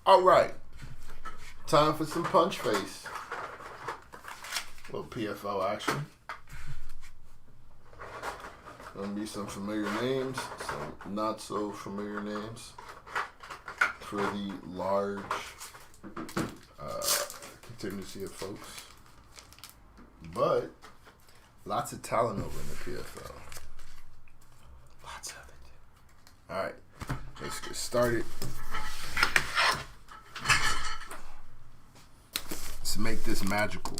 All right. Time for some punch face. A little PFL action. Gonna be some familiar names, some not so familiar names for the large contingency of folks. But lots of talent over in the PFL. Lots of it. All right, let's get started. Let's make this magical.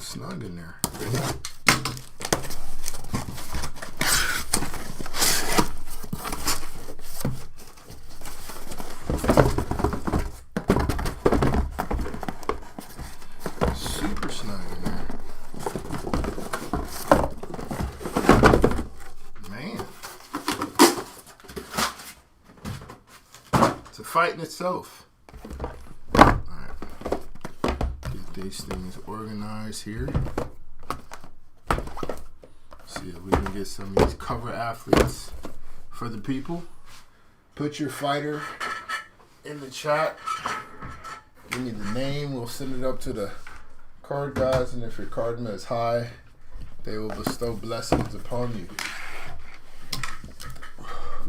Snug in there. Super snug in there. Man. It's a fight in itself. These things organized here. See if we can get some of these cover athletes for the people. Put your fighter in the chat. Give me the name. We'll send it up to the card guys, and if your card is high, they will bestow blessings upon you.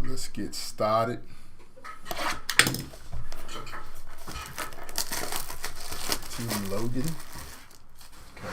Let's get started. Logan. Okay.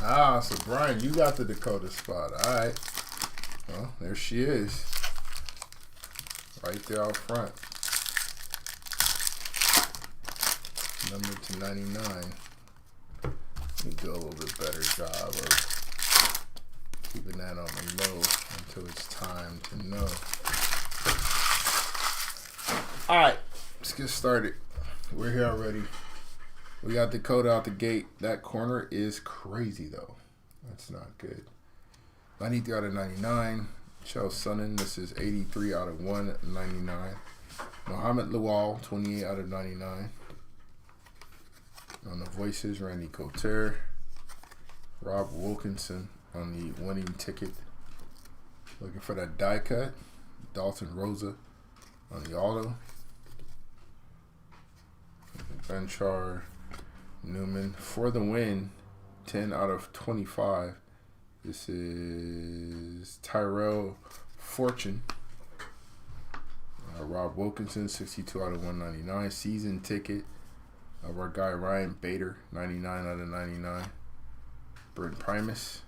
Ah, so Brian, you got the Dakota spot. All right. Well, there she is. Right there out front. Number to 99. Let me do a little bit better job of keeping that on the low until it's time to know. All right. Let's get started. We're here already. We got Dakota out the gate. That corner is crazy, though. That's not good. 93 out of 99. Chael Sonnen, this is 83 out of 199. Muhammad Lawal, 28 out of 99. On the voices, Randy Couture. Rob Wilkinson on the winning ticket. Looking for that die cut. Dalton Rosa on the auto. Benchar Newman for the win, 10 out of 25. This is Tyrell Fortune. Rob Wilkinson, 62 out of 199. Season ticket of our guy Ryan Bader, 99 out of 99. Brent Primus.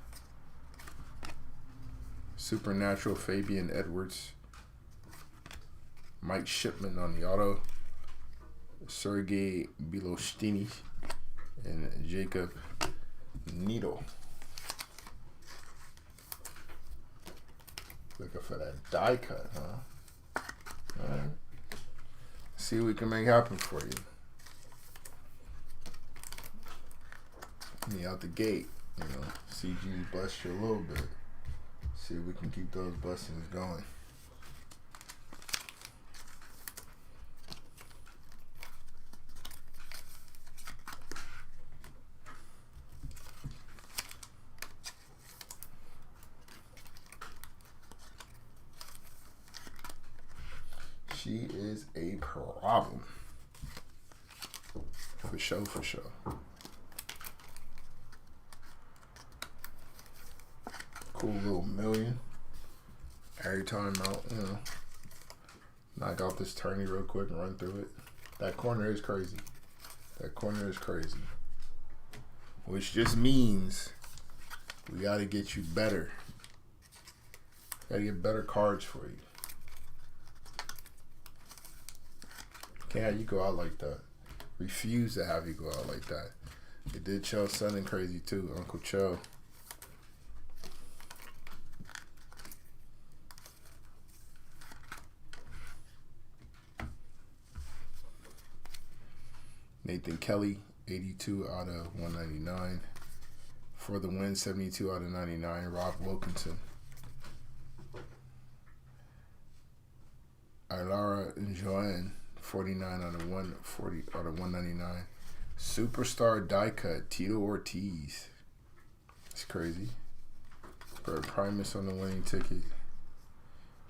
Supernatural Fabian Edwards. Mike Shipman on the auto. Sergey Bilostini and Jacob Needle. Looking for that die cut, huh? All right. See what we can make happen for you. Me out the gate, you know. CG bust you a little bit. See if we can keep those blessings going. She is a problem. For sure, for sure. Cool little million. Every time out, you know. Knock out this tourney real quick and run through it. That corner is crazy. That corner is crazy. Which just means we got to get you better Gotta get better cards for you. Can't have you go out like that. Refuse to have you go out like that. It did Cho something crazy too, Uncle Cho. Nathan Kelly, 82 out of 199. For the win, 72 out of 99. Rob Wilkinson. Ilara and Joanne, 49 out of 140 out of 199. Superstar die cut, Tito Ortiz. It's crazy. Bird Primus on the winning ticket.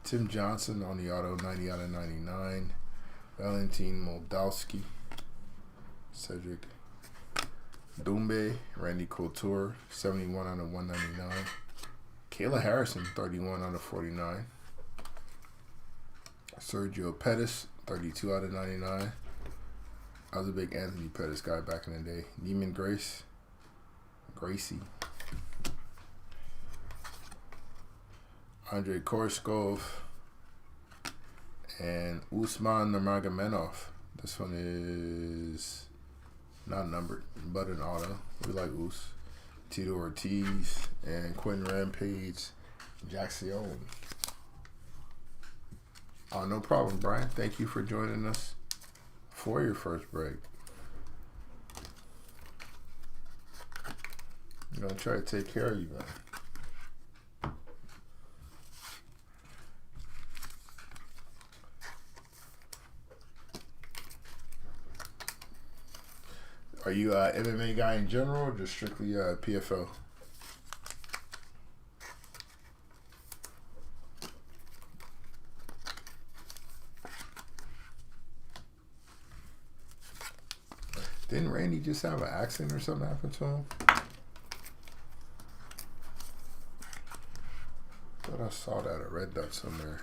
Tim Johnson on the auto, 90 out of 99. Valentin Moldavsky. Cedric Dumbe, Randy Couture, 71 out of 199. Kayla Harrison, 31 out of 49. Sergio Pettis, 32 out of 99. I was a big Anthony Pettis guy back in the day. Neiman Gracie. Andrei Korshkov and Usman Nurmagomedov. This one is not numbered, but an auto. We like Us. Tito Ortiz and Quentin Rampage Jackson. No problem, Brian. Thank you for joining us for your first break. I'm going to try to take care of you, man. Are you an MMA guy in general or just strictly PFL? Didn't Randy just have an accident or something happen to him? Thought I saw that or read that somewhere.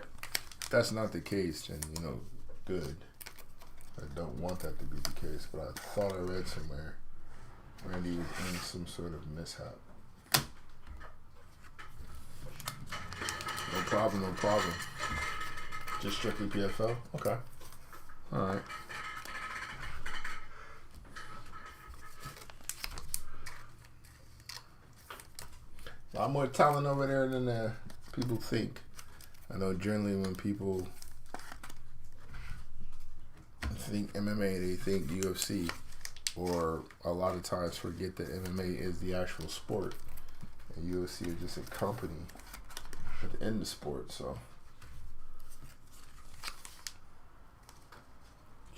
If that's not the case, then, you know, good. I don't want that to be the case, but I thought I read somewhere Randy was in some sort of mishap. No problem, no problem. Just strictly PFL? Okay. Alright. A lot more talent over there than people think. I know generally when people think MMA, they think UFC, or a lot of times forget that MMA is the actual sport, and UFC is just a company within the sport. So,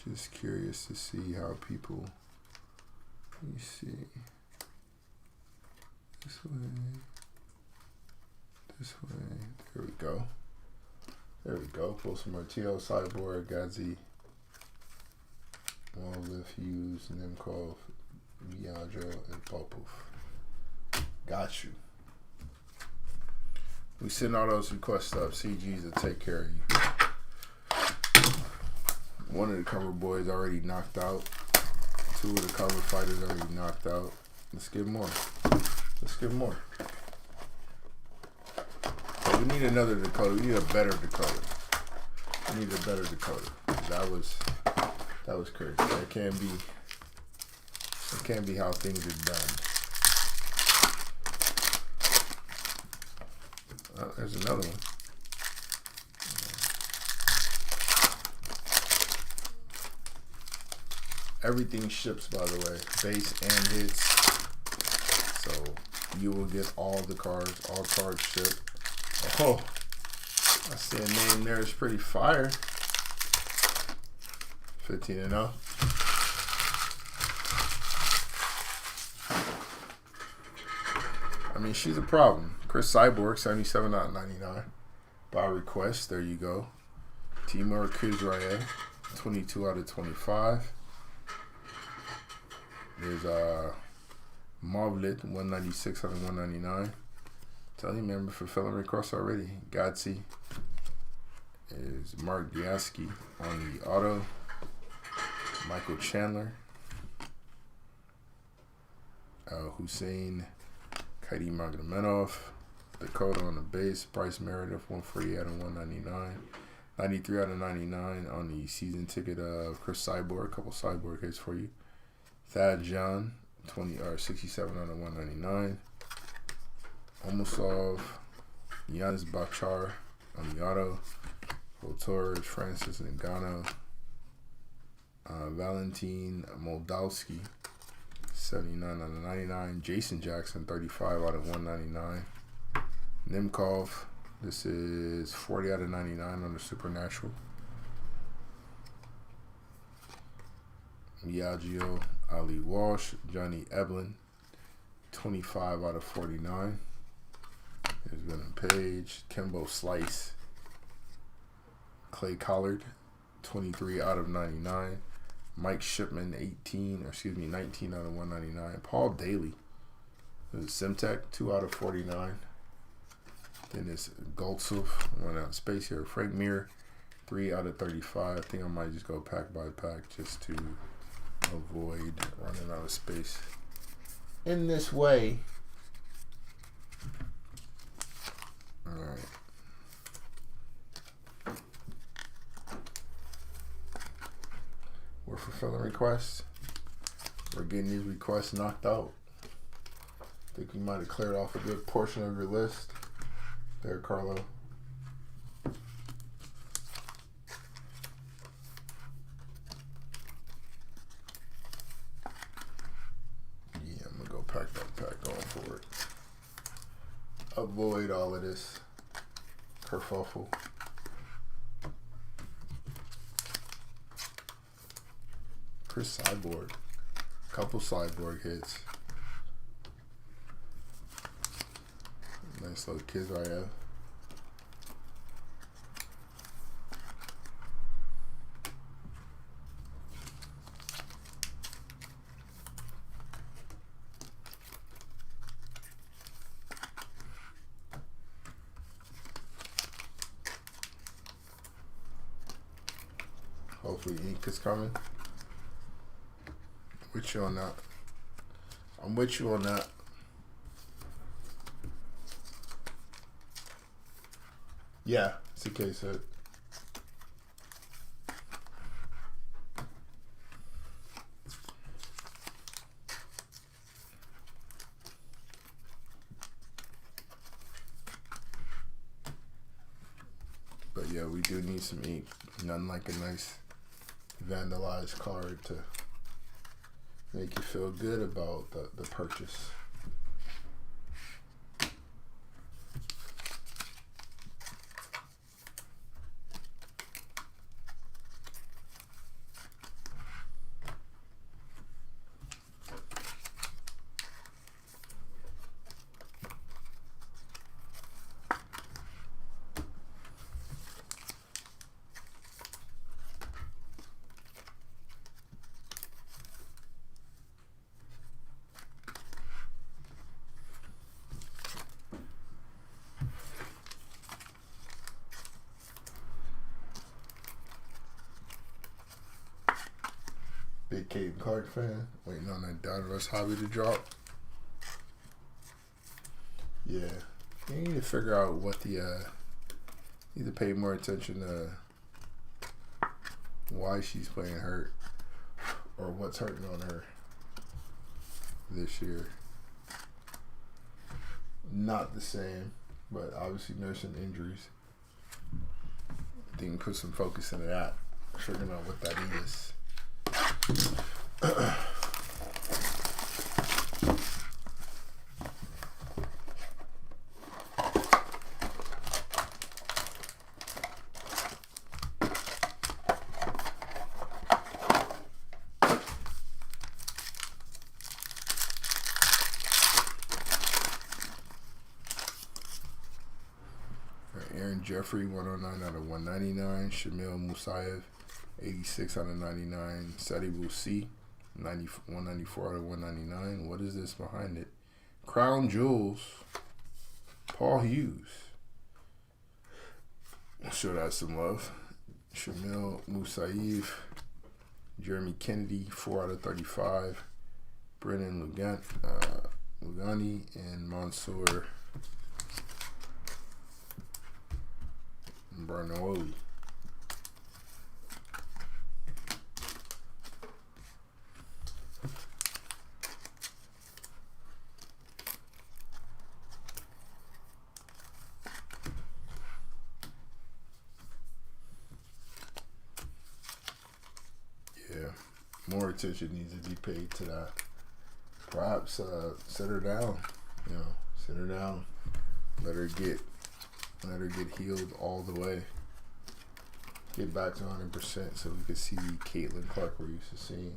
just curious to see how people. Let me see. This way. This way. There we go. There we go. Pull some Martillo, Cyborg, Gadzi. Wallliff, Hughes, Nemkov, Viaggio, and Popov. Got you. We send all those requests up. CG's to take care of you. One of the cover boys already knocked out. Two of the cover fighters already knocked out. Let's get more. Let's get more. But we need another Dakota. We need a better Dakota. We need a better Dakota. That was crazy. That can't be how things are done. Oh, there's another one. Everything ships, by the way, base and hits. So you will get all the cards, all cards shipped. Oh, I see a name there. It's pretty fire. 15-0. I mean, she's a problem. Chris Cyborg, 77 out of 99. By request, there you go. Timur Kizraev, 22 out of 25. There's Marvlet, 196 out of 199. Tell you, member fulfilling requests already. Gatsy is Mark Diaski on the auto. Michael Chandler. Hussein Kaidi Magomedov. Dakota on the base. Bryce Meredith, 148 out of 199. 93 out of 99 on the season ticket of Chris Cyborg. A couple Cyborg hits for you. Thad John, 67 out of 199. Omosov, Giannis Bachar on the auto. Torres, Francis Ngannou. Valentin Moldavsky, 79 out of 99. Jason Jackson, 35 out of 199. Nemkov, this is 40 out of 99 on the Supernatural. Yagio Ali Walsh, Johnny Eblin, 25 out of 49. There's Venom Page, Kimbo Slice, Clay Collard, 23 out of 99. Mike Shipman, 19 out of 199. Paul Daly, Simtech, 2 out of 49. Then it's Goltsov, one out of space here. Frank Mir, 3 out of 35. I think I might just go pack by pack just to avoid running out of space in this way. All right. We're fulfilling requests. We're getting these requests knocked out. I think we might have cleared off a good portion of your list there, Carlo. Yeah, I'm gonna go pack by pack going forward. Avoid all of this kerfuffle. Chris Cyborg. Couple Cyborg hits. Nice little kids right here. Hopefully ink is coming. With you on that. I'm with you on that. Yeah, it's a case hit. But yeah, we do need some ink. Nothing like a nice vandalized card to make you feel good about the purchase. Big Caden Clark fan, waiting on that Donruss hobby to drop. Yeah, you need to figure out what the need to pay more attention to why she's playing hurt or what's hurting on her this year. Not the same, but obviously there's some injuries. I think put some focus into that, figuring out what that is. Aaron Jeffrey, 109 out of 199. Shamil Musayev, 86 out of 99. Sadi Busi, 194 out of 199. What is this behind it? Crown Jewels, Paul Hughes. I'll show that some love. Shamil Musayev, Jeremy Kennedy, 4 out of 35. Brennan Lugani, and Mansour Bernoulli. More attention needs to be paid to that. Perhaps sit her down. You know, sit her down. Let her get healed all the way. Get back to 100% so we could see Caitlin Clark we're used to seeing.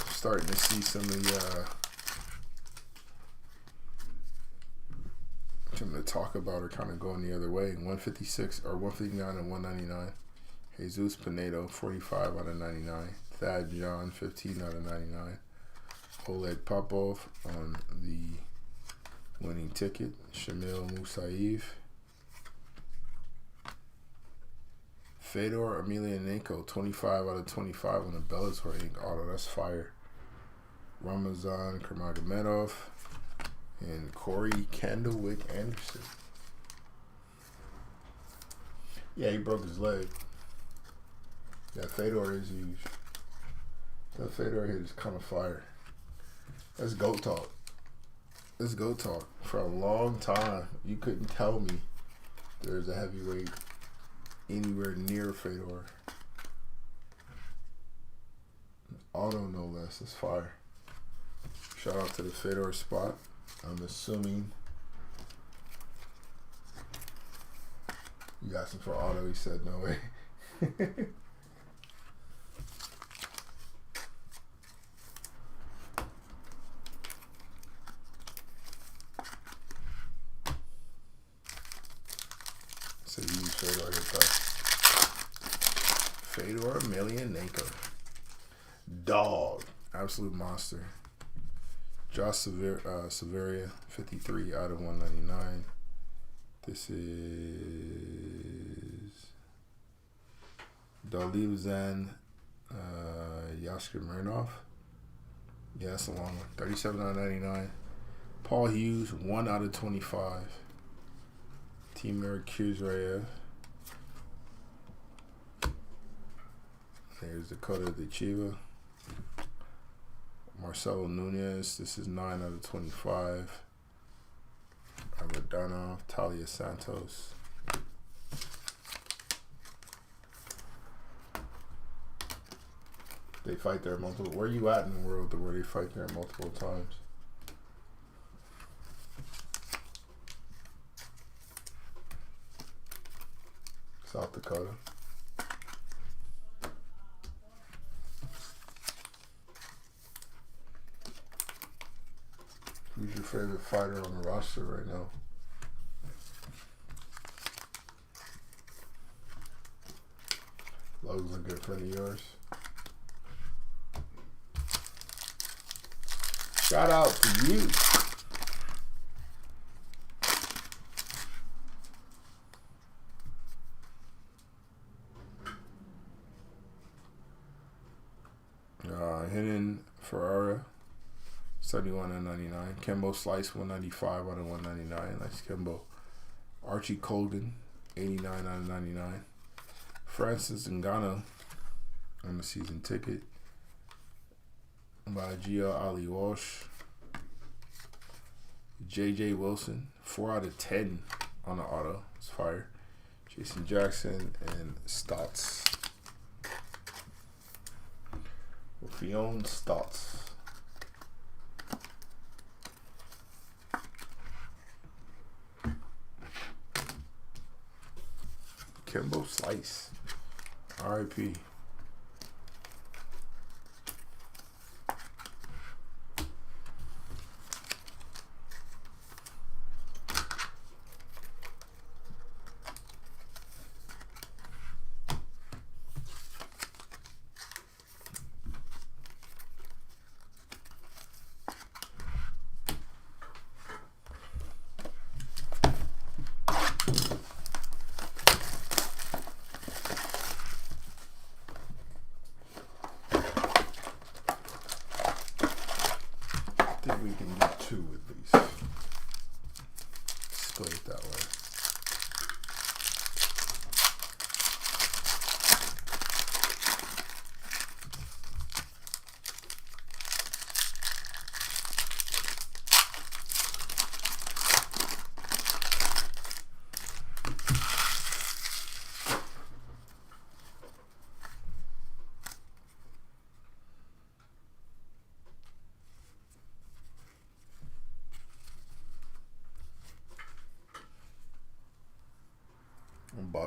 Starting to see some of the to talk about are kind of going the other way. 156 or 159 and 199. Jesus Pinedo 45 out of 99. Thad John 15 out of 99. Oleg Popov on the winning ticket. Shamil Musaev. Fedor Emelianenko 25 out of 25 on the Bellator ink auto. That's fire. Ramazan Kurmagomedov. And Corey Candlewick Anderson. Yeah, he broke his leg. That Fedor is huge. That Fedor hit is kind of fire. That's GOAT talk. That's GOAT talk. For a long time, you couldn't tell me there's a heavyweight anywhere near Fedor. Auto no less. That's fire. Shout out to the Fedor spot. I'm assuming you asked him for auto. He said no way. So you use Fedor hit that. Fedor Emelianenko. Dog. Absolute monster. Josh Severia, 53 out of 199. This is Daliv Zan Yashkimirnov. Yeah, that's a long one. 37 out of 99. Paul Hughes, 1 out of 25. Timur Kuzrayev. There's Dakota Dechiva. Marcelo Nunez, this is 9 out of 25. Avedano, Talia Santos. They fight there multiple. Where are you at in the world where they fight there multiple times? South Dakota. Who's your favorite fighter on the roster right now? Logan's a good friend of yours. Shout out to you. Henan Ferrara. 71 out of 99. Kembo Slice, 195 out of 199. Nice Kembo. Archie Colgan, 89 out of 99. Francis Ngannou on the season ticket. By Gio Ali Walsh. J.J. Wilson, 4 out of 10 on the auto. It's fire. Jason Jackson and Stotts. Fiona Stotts. Kimbo Slice. R.I.P.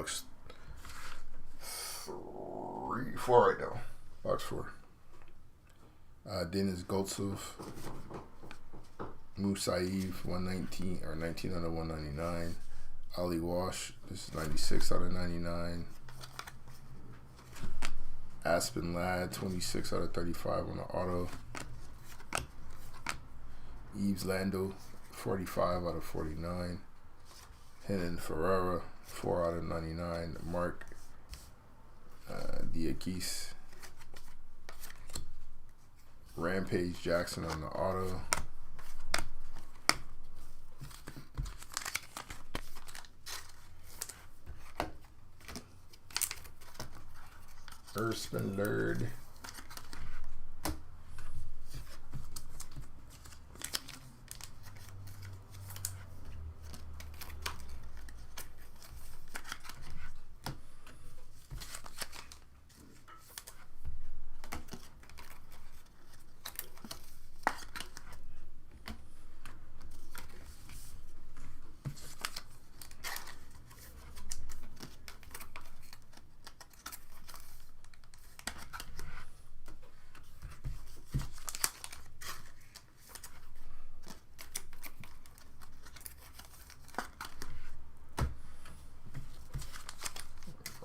box 4 right now. Box 4. Dennis Goltsov, Musaev, 119 or 19 out of 199. Ali Wash, this is 96 out of 99. Aspen Ladd, 26 out of 35 on the auto. Yves Lando, 45 out of 49. Henan Ferreira, 4 out of 99. Mark Diakis. Rampage Jackson on the auto. Erspin Lerd.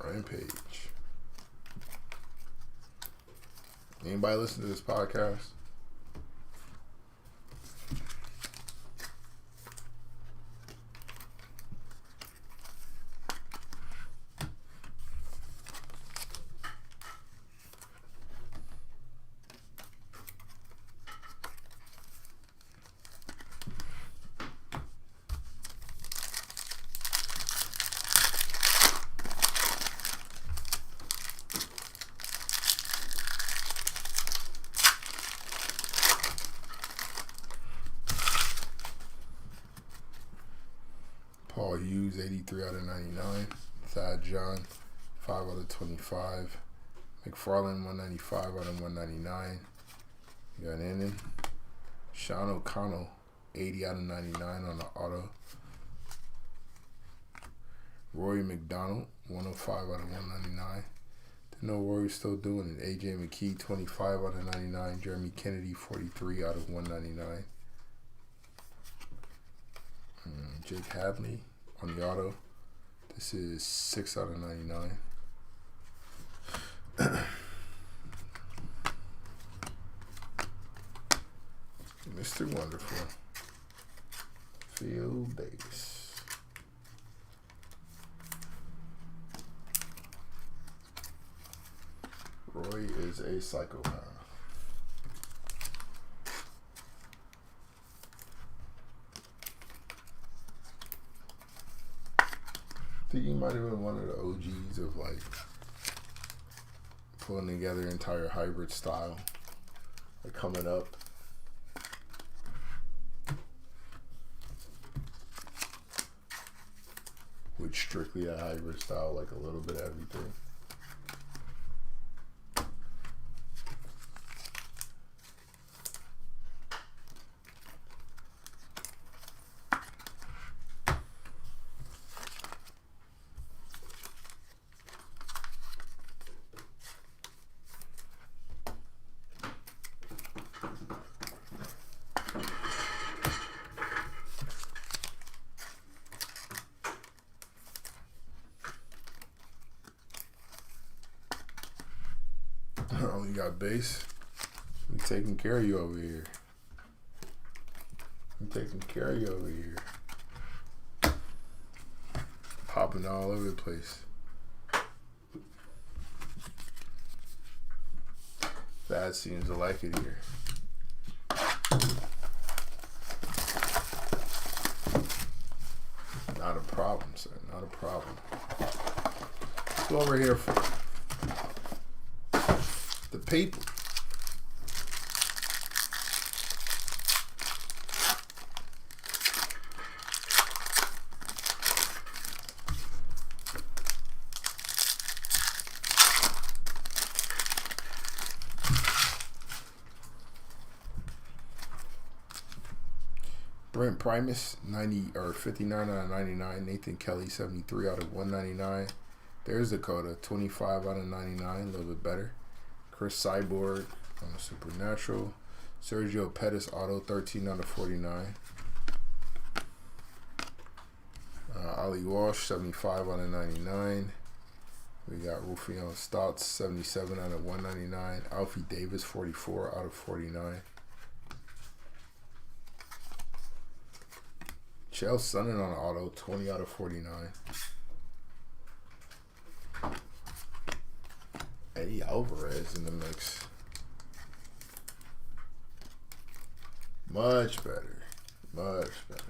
Rampage. Anybody listen to this podcast? Paul Hughes, 83 out of 99. Thad John, 5 out of 25. McFarland, 195 out of 199. You got Innan. Sean O'Connell, 80 out of 99 on the auto. Rory McDonald, 105 out of 199. Didn't know Rory was still doing it. AJ McKee, 25 out of 99. Jeremy Kennedy, 43 out of 199. Jake Hadley on the auto. This is 6 out of 99. Mr. Wonderful. Phil Davis. Roy is a psychopath. I think he might have been one of the OGs of like pulling together entire hybrid style, like coming up. With strictly a hybrid style, like a little bit of everything. Oh, you got base? We taking care of you over here. I'm taking care of you over here. Popping all over the place. That seems to like it here. Not a problem, sir. Not a problem. What's over here for? The paper. Brent Primus, 90 or 59 out of 99. Nathan Kelly, 73 out of 199. There's Dakota, 25 out of 99, a little bit better. Chris Cyborg on the Supernatural. Sergio Pettis auto, 13 out of 49. Ali Walsh, 75 out of 99. We got Rufion Stotts, 77 out of 199. Alfie Davis, 44 out of 49. Chael Sonnen on auto, 20 out of 49. Eddie Alvarez in the mix. Much better. Much better.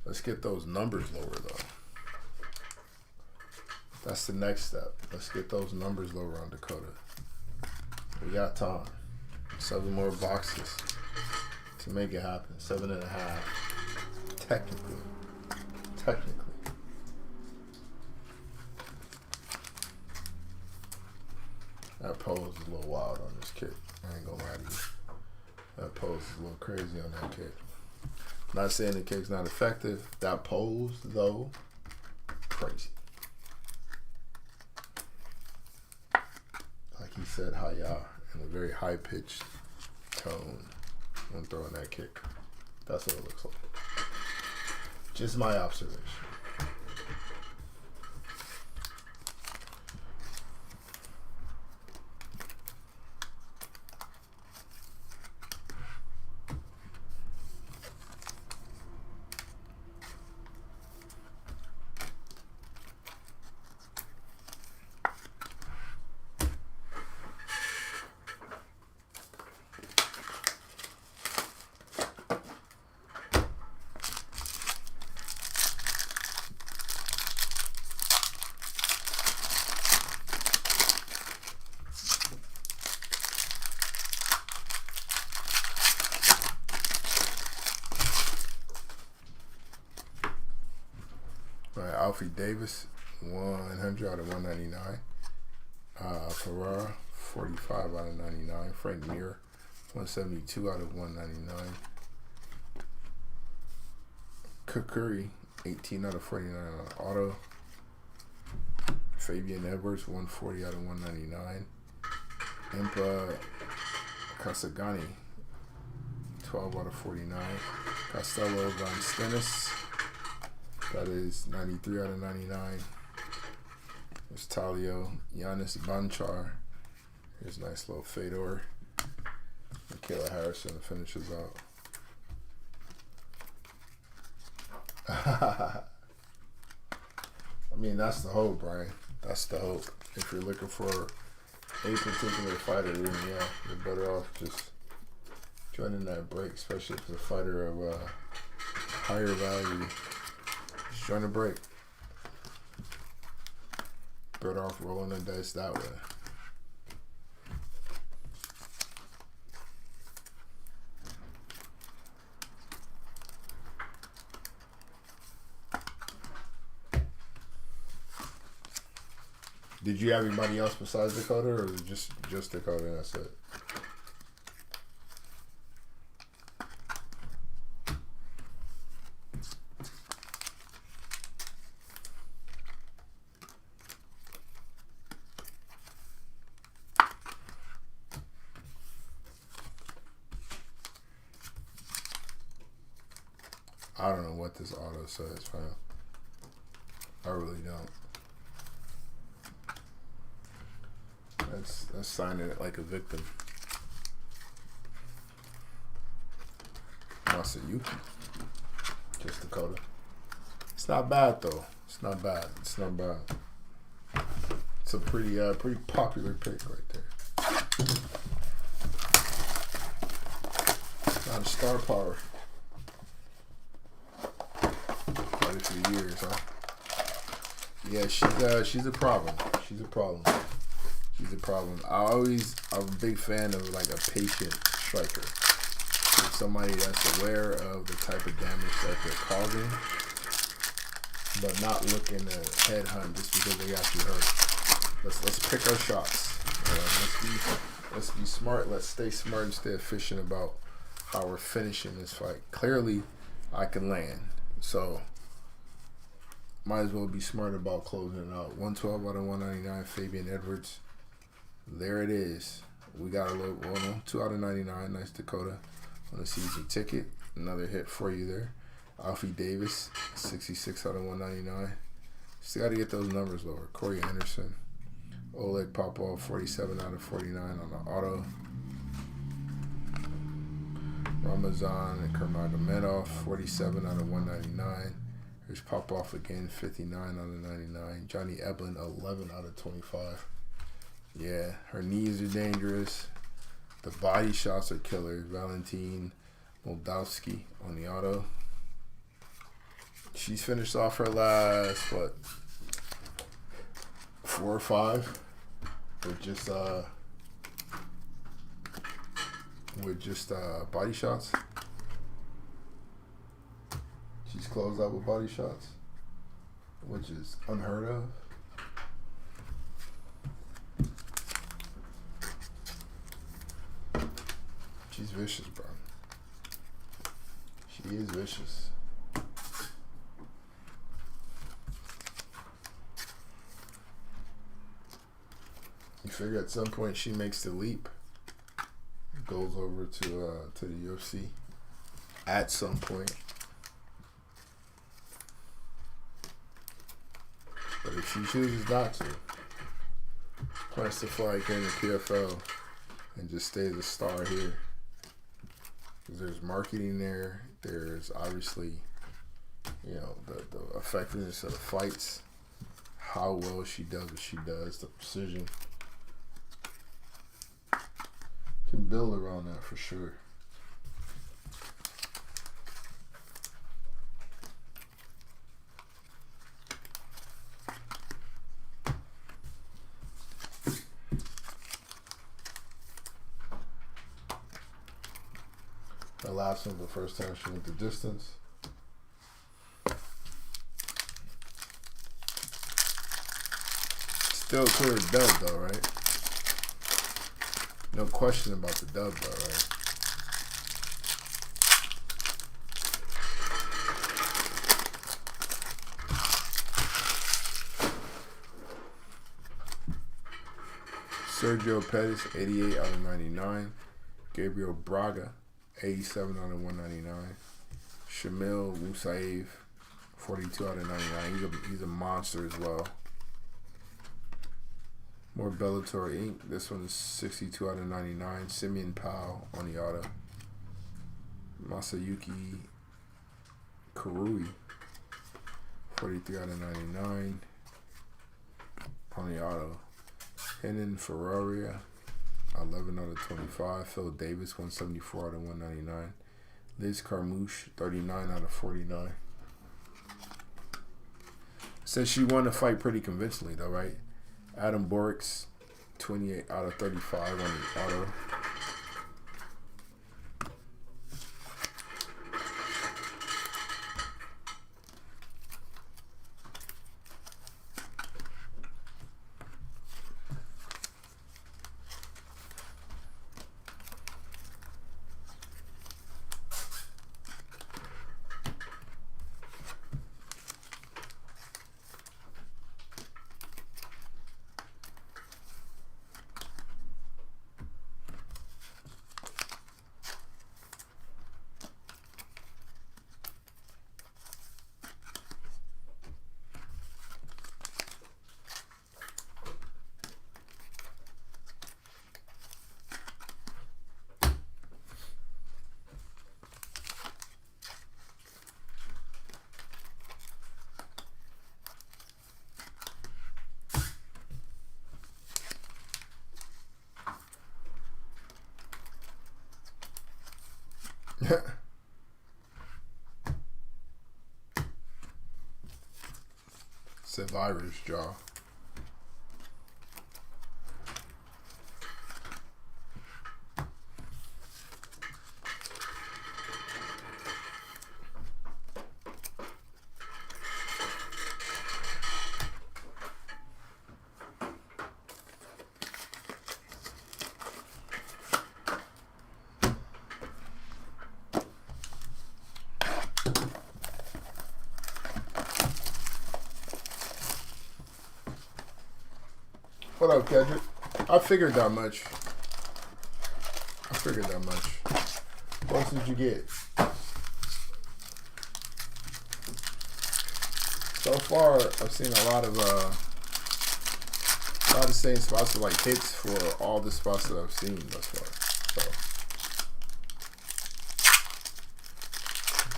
Let's get those numbers lower, though. That's the next step. Let's get those numbers lower on Dakota. We got time. 7 more boxes to make it happen. 7.5. Technically. That pose is a little wild on this kit. I ain't gonna lie to you. That pose is a little crazy on that kit. Not saying the kit's not effective. That pose, though, crazy. Like he said, hi-ya, in a very high-pitched tone when throwing that kick. That's what it looks like. Just my observation. Alfie Davis, 100 out of 199. Ferrara, 45 out of 99. Frank Mir, 172 out of 199. Kukuri, 18 out of 49 on auto. Fabian Edwards, 140 out of 199. Impa Kasagani, 12 out of 49. Costello Von Stennis, that is 93 out of 99. There's Talio, Giannis Banchar. Here's a nice little Fedor. Michaela Harrison finishes out. I mean, that's the hope, Brian. That's the hope. If you're looking for a particular fighter, then yeah, you're better off just joining that break, especially if it's a fighter of higher value. Just join the break. Better off rolling the dice that way. Did you have anybody else besides Dakota, or was it just Dakota and that's it? I don't know what this auto says, fam. I really don't. That's signing it like a victim. Masayuki. Just Dakota. It's not bad though. It's not bad. It's not bad. It's a pretty popular pick right there. Not a star power. Quite a few years, huh? Yeah, she's a problem. She's a problem. She's a problem. I'm a big fan of like a patient striker. Like somebody that's aware of the type of damage that they're causing, but not looking to headhunt just because they got you hurt. Let's pick our shots. Let's be smart. Let's stay smart and stay efficient about how we're finishing this fight. Clearly, I can land. So Might as well be smart about closing it out. 112 out of 199, Fabian Edwards. There it is. We got a little, well, no, 2 out of 99. Nice Dakota on the season ticket. Another hit for you there. Alfie Davis, 66 out of 199. Still got to get those numbers lower. Corey Anderson. Oleg Popov, 47 out of 49 on the auto. Ramazan and Kurmagomedov, 47 out of 199. Here's Popov again, 59 out of 99. Johnny Eblin, 11 out of 25. Yeah, her knees are dangerous. The body shots are killer. Valentin Moldavsky on the auto. She's finished off her last, what, 4 or 5 with just body shots. She's closed out with body shots, which is unheard of. She's vicious, bro. She is vicious. You figure at some point she makes the leap, goes over to the UFC at some point. But if she chooses not to, plants to fly here in the PFL and just stay the star here. Because there's marketing there. There's obviously, you know, the effectiveness of the fights, how well she does what she does, the precision. Can build around that for sure. Her last one, the first time she went the distance. Still clear dub though, right? No question about the dub though, right? Sergio Pettis, 88 out of 99. Gabriel Braga, 87 out of 199. Shamil Musaev, 42 out of 99. He's a monster as well. More Bellator Inc. This one is 62 out of 99. Simeon Powell on the auto. Masayuki Karui, 43 out of 99 on the auto. Henan Ferraria, 11 out of 25. Phil Davis, 174 out of 199. Liz Carmouche, 39 out of 49. Says she won the fight pretty convincingly though, right? Adam Borix, 28 out of 35 on the auto. Said Irish jaw. What up, Kendrick? I figured that much. What else did you get? So far, I've seen a lot of the same spots, like hits for all the spots that I've seen thus far. So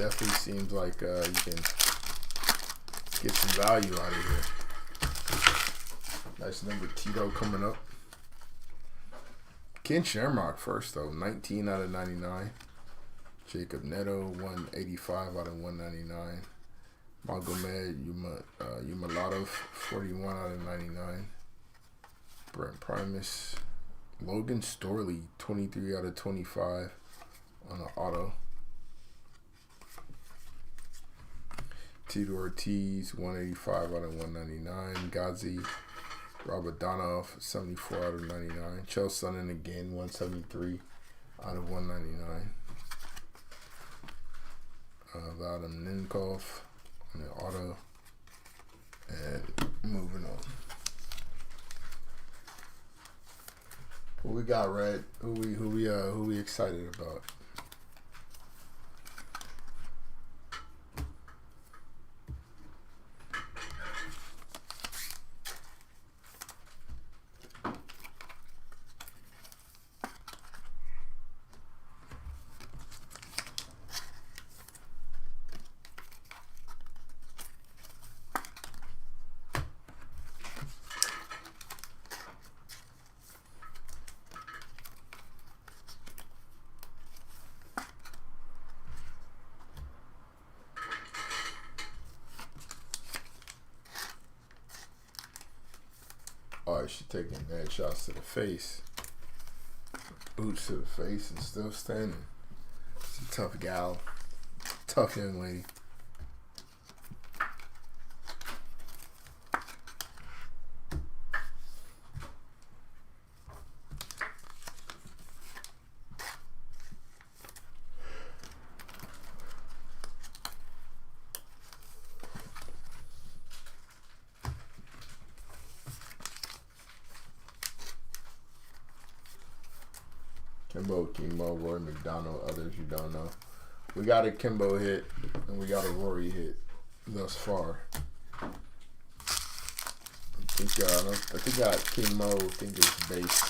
definitely seems like you can get some value out of here. Nice number Tito coming up. Ken Shamrock first though, 19 out of 99. Jacob Neto, 185 out of 199. Magomed Umalatov, 41 out of 99. Brent Primus. Logan Storley, 23 out of 25 on the auto. Tito Ortiz, 185 out of 199. Gazi Rabadanov, 74 out of 99. Chael Sonnen again, 173 out of 199. Vadim Ninkov on the auto. And moving on. Who we got, Red? Who we excited about? Oh, she's taking mad shots to the face. Boots to the face and still standing. She's a tough gal. Tough young lady. Kimbo, Roy McDonald, others you don't know. We got a Kimbo hit and we got a Rory hit thus far. I think Kimbo, I think it's base.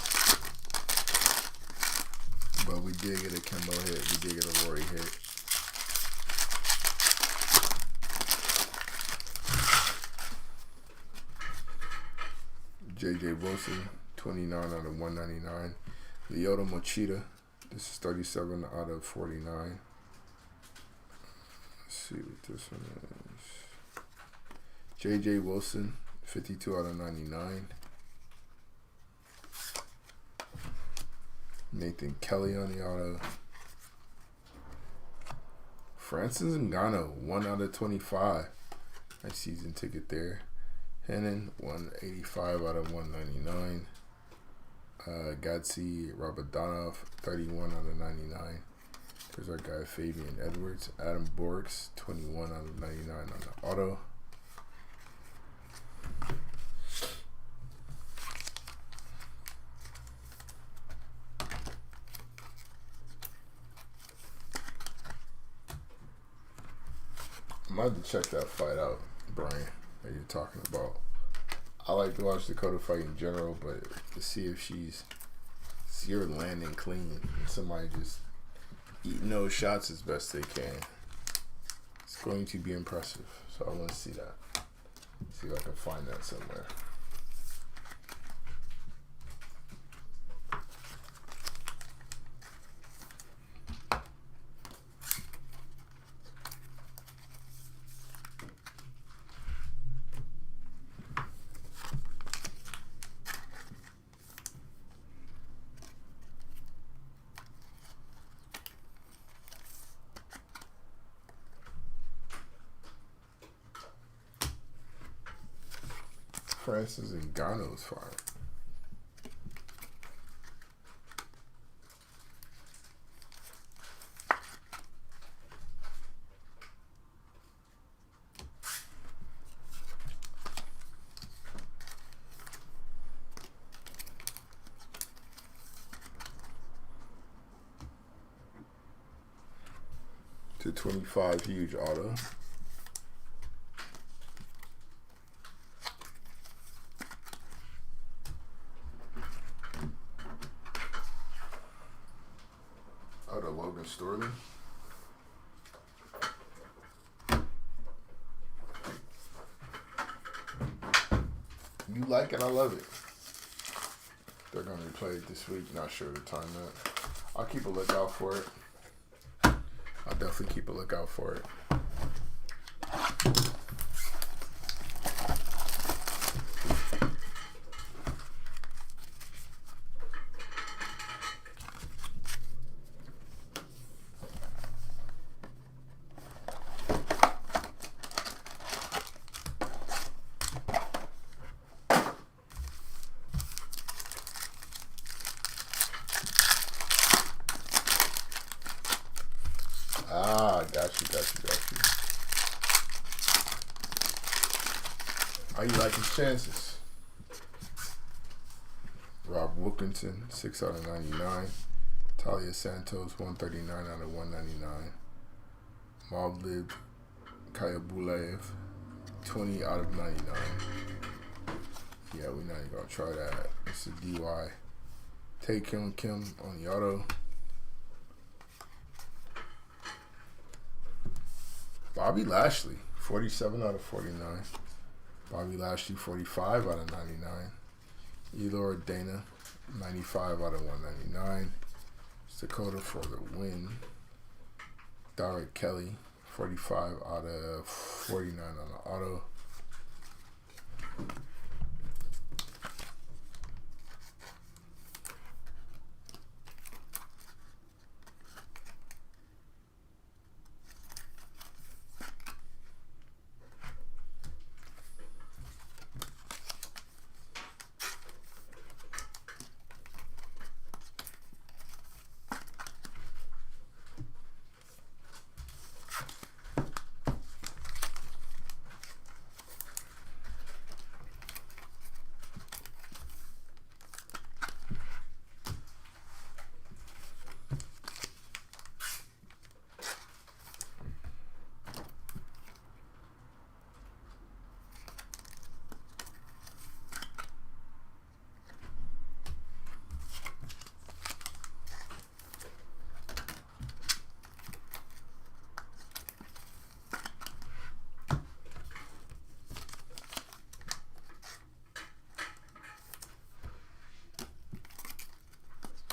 But we did get a Kimbo hit, we did get a Rory hit. J.J. Wilson, 29 out of 199. Lyoto Machida, this is 37 out of 49. Let's see what this one is. J.J. Wilson, 52 out of 99. Nathan Kelly on the auto. Francis Ngannou, 1 out of 25. Nice season ticket there. Hennon, 185 out of 199. Gatsy Rabadanov, 31 out of 99. There's our guy Fabian Edwards. Adam Borks, 21 out of 99 on the auto. I might have to check that fight out, Brian, that you're talking about. I like to watch Dakota fight in general, but to see if she's landing clean and somebody just eating those shots as best they can, it's going to be impressive. So I want to see that. See if I can find that somewhere. Francis Ngannou's fire. 225 huge auto. Oh, the Logan Storley. You like it, I love it. They're going to replay it this week. Not sure the time yet. I'll keep a lookout for it. I'll definitely keep a lookout for it. Got you. How you like his chances? Rob Wilkinson, 6 out of 99. Talia Santos, 139 out of 199. Mavlid Kayabulaev, 20 out of 99. Yeah, we're not even going to try that. It's a DY. Tae Kim on the auto. Bobby Lashley, 47 out of 49. Bobby Lashley, 45 out of 99. Elor Dana, 95 out of 199. Dakota for the win. Derek Kelly, 45 out of 49 on the auto.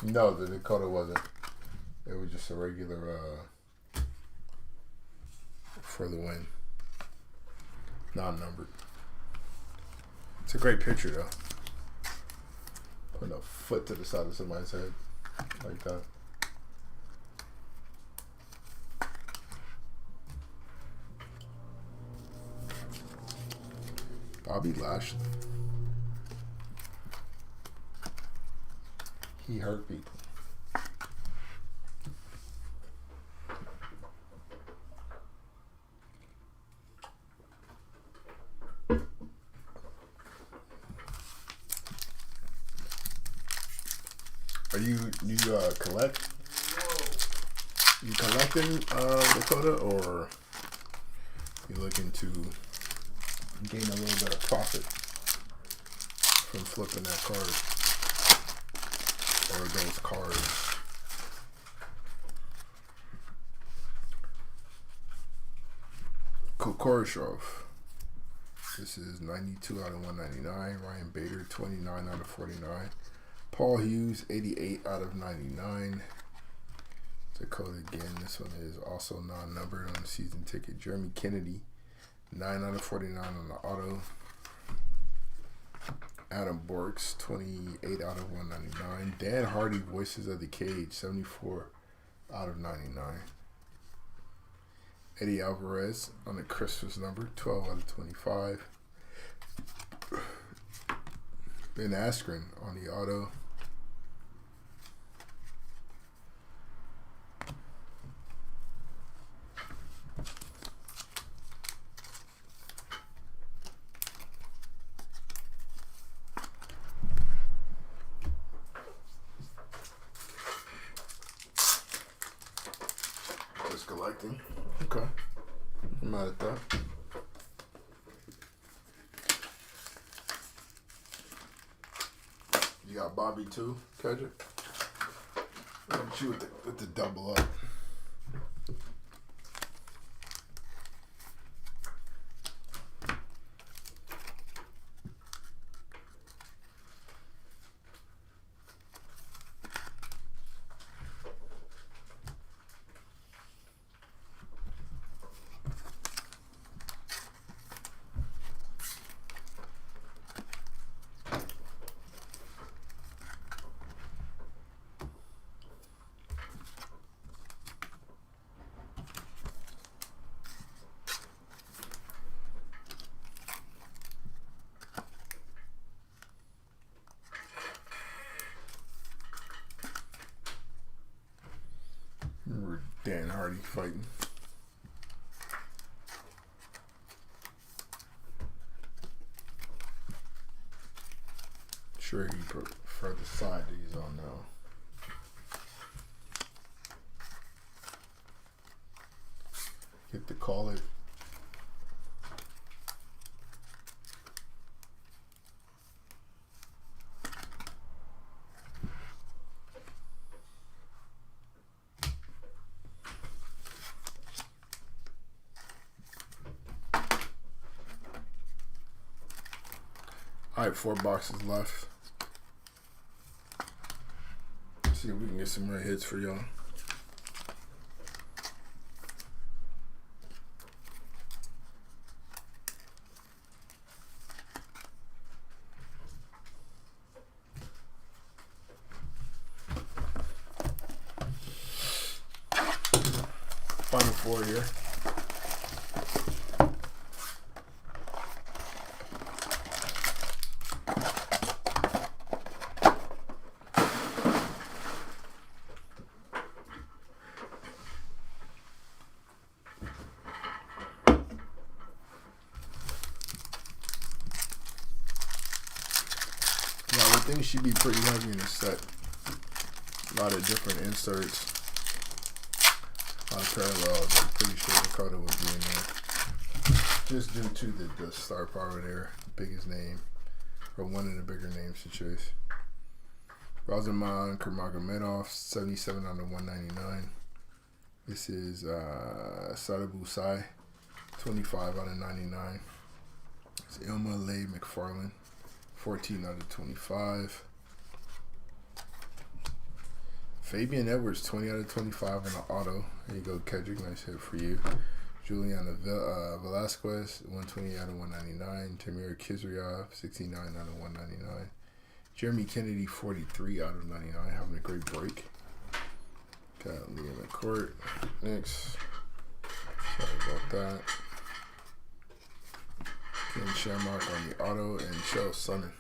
No, the Dakota wasn't. It was just a regular for the win. Non-numbered. It's a great picture though. Putting a foot to the side of somebody's head like that. Bobby Lashley. He hurt people. Are you collect? Whoa. You collecting Dakota, or you looking to gain a little bit of profit from flipping that card? Or those cards. Kokorosov. This is 92 out of 199. Ryan Bader, 29 out of 49. Paul Hughes, 88 out of 99. Dakota again. This one is also non-numbered on the season ticket. Jeremy Kennedy, 9 out of 49 on the auto. Adam Borks, 28 out of 199. Dan Hardy, Voices of the Cage, 74 out of 99. Eddie Alvarez on the Christmas number, 12 out of 25. Ben Askren on the auto. Collecting. Okay. I'm mad at that. You got Bobby too, Kedrick? Look at you with the double up. Remember Dan Hardy fighting. Sure, he prefer the side that he's on now. Get to call it. All right, 4 boxes left. Let's see if we can get some more hits for y'all. Final 4 here. I think it should be pretty heavy in the set. A lot of different inserts. A lot of parallels. I'm pretty sure Dakota will be in there. Just due to the star power there. Biggest name. Or one of the bigger names to choose. Razaman Kurmagomedov, 77 out of 199. This is Sadabu Sai, 25 out of 99. It's Ilma Lay McFarland. 14 out of 25. Fabian Edwards, 20 out of 25 on the auto. There you go, Kedrick. Nice hit for you. Juliana Velasquez, 120 out of 199. Tamir Kizryov, 69 out of 199. Jeremy Kennedy, 43 out of 99. Having a great break. Got Liam McCourt. Next. Sorry about that. Ken Shamrock on the auto and Shell Sonnen.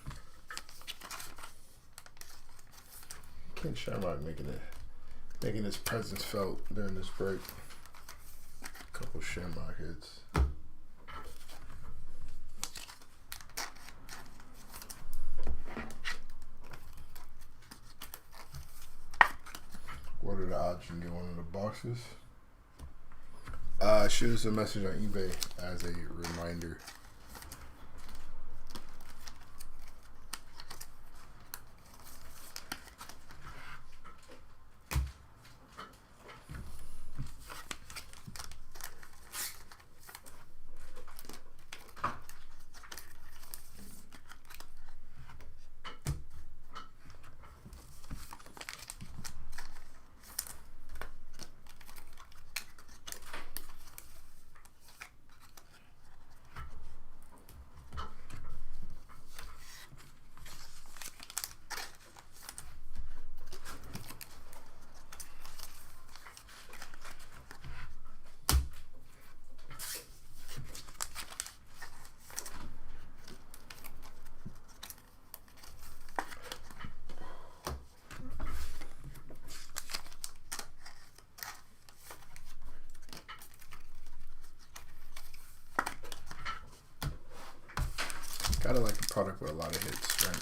Ken Shamrock making his presence felt during this break. Couple Shamrock hits. What are the odds you can get one of the boxes? Shoot us a message on eBay as a reminder. Gotta like a product with a lot of hits, right?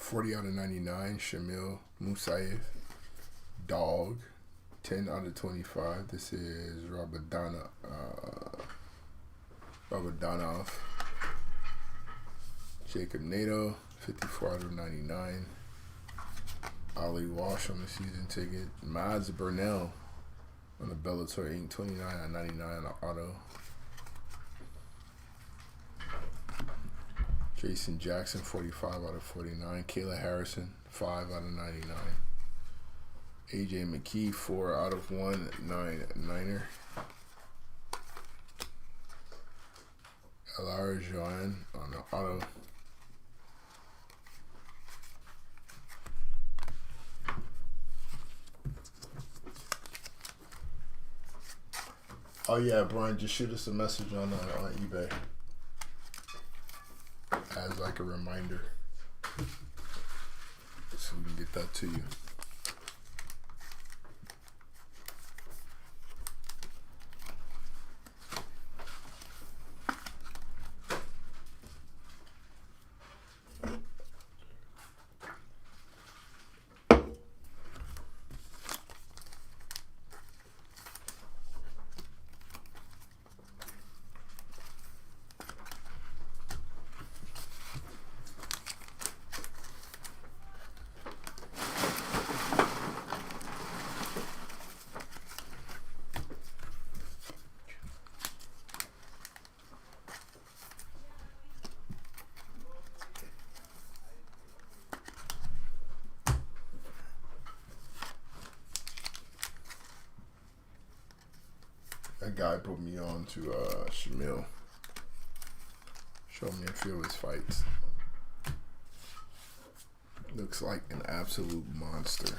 40 out of 99, Shamil Musaev. Dog, 10 out of 25. This is Rabadanov. Jacob Nato, 54 out of 99. Ali Walsh on the season ticket. Mads Burnell on the Bellator Inc. 29 out of 99 on the auto. Jason Jackson, 45 out of 49. Kayla Harrison, 5 out of 99. AJ McKee, 4 out of 199er. Elara Joanne on the auto. Oh yeah, Brian, just shoot us a message on eBay as like a reminder, so we can get that to you. That guy put me on to Shamil. Showed me a few of his fights. Looks like an absolute monster.